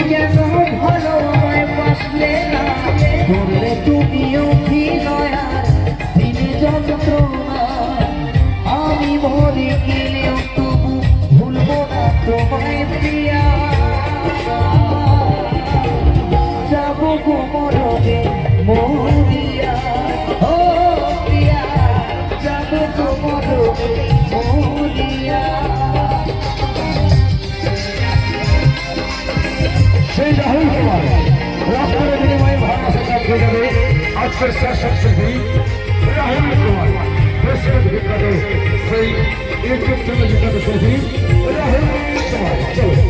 কেন ভালো আমায় বাসলে না বললে তুমিও কি নয়ার দিনে যন্ত্রণা আমি মরে গেলেও তবু ভুলবো না তোমায় প্রিয়া যাবো গো মরবে মরিয়া ও প্রিয়া যাবো গো মরবে মরিয়া সেই রাহুল কুমার রাষ্ট্রের বিনিময়ে ভারতবর্ষে কাজ হয়ে যাবে আজকের শাসক শিল্পী রাহুল কুমার দেশের বিখ্যাত সেই ইউটিউব চ্যানেল বিখ্যাত শিল্পী রাহুল কুমার চলো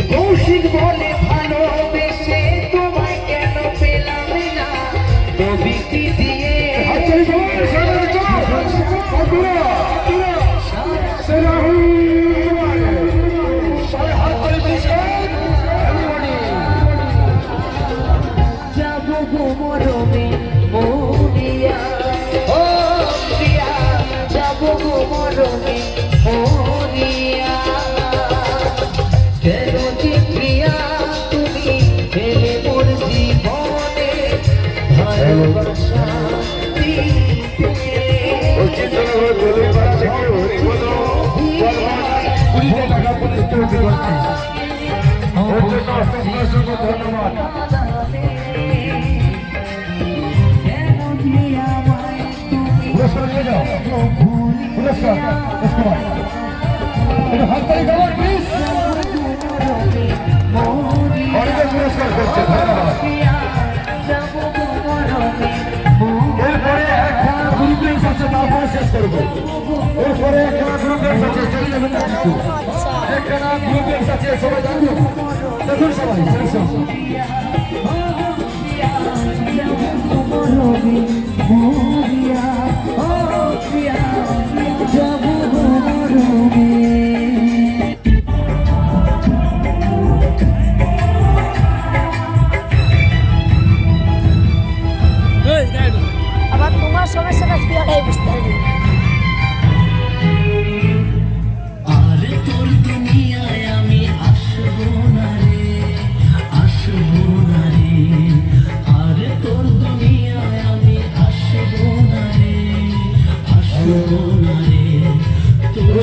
কৌশিক বলে ভালোবেসে তোমায় কেন পেলাম না কবি কি দিয়ে যাবো গো মরমে মরিয়া ও প্রিয়া যাবো গো মরমে মরিয়া কেন যে প্রিয়া তুমি এলে মোর জীবনে ভালোবাসা দিতে ধন্যবাদ পুরস্কার নিয়ে যাও পুরস্কার এটা হাততালি দেওয়ার প্লিজ অনেকে পুরস্কার করছে ধন্যবাদ এরপরে একটা গ্রুপ গেমস আছে তারপরে শেষ করবো এরপরে একটা গ্রুপ গেমস আছে চলে যাবেন না কিন্তু একটা গ্রুপ গেমস আছে সবাই জানবো দেখুন সবাই আবার তোমার সমস্যাটা কি হয় বুঝতে পারি আরে তোর দুনিয়ায় আমি আসবো না রে আরে তোর দুনিয়ায় আমি আসবো না রে তোর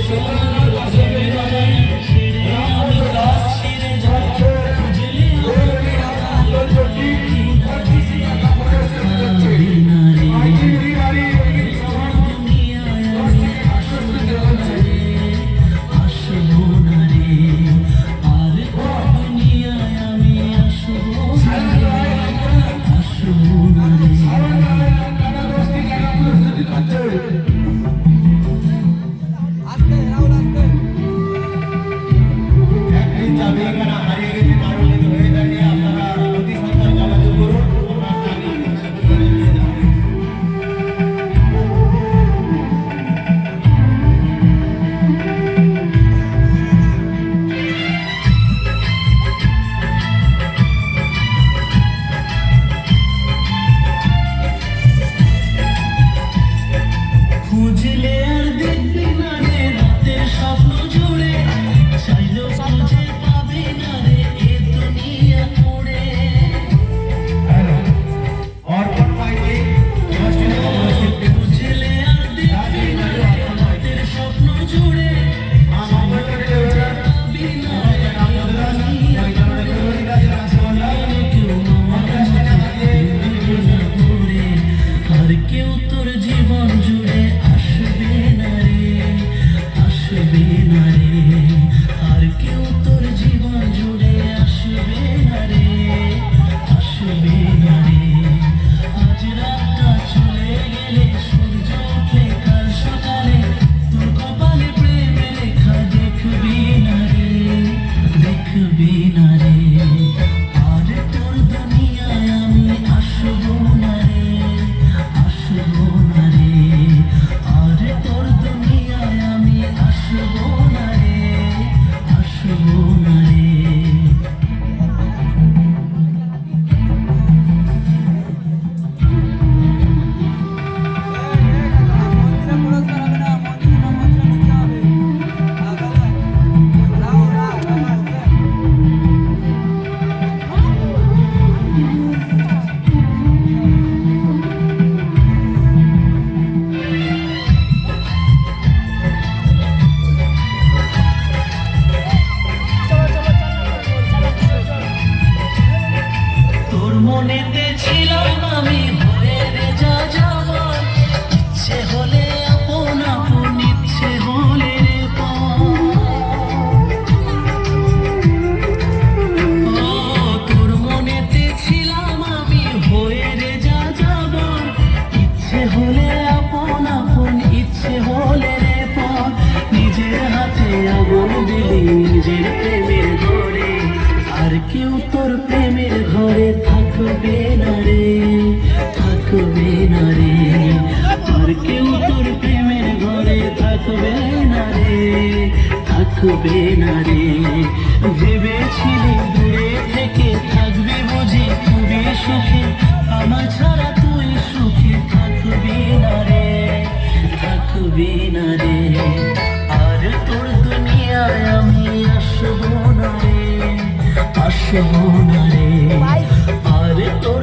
থাকবে না রে। ভেবেছিলি দূরে থেকে থাকবে বুঝি খুবই সুখে, আমার ছাড়া তুই সুখে থাকবি না রে, থাকবি না রে। আর তোর দুনিয়ায় আমি আসবো না রে, আসবো না রে। আর তোর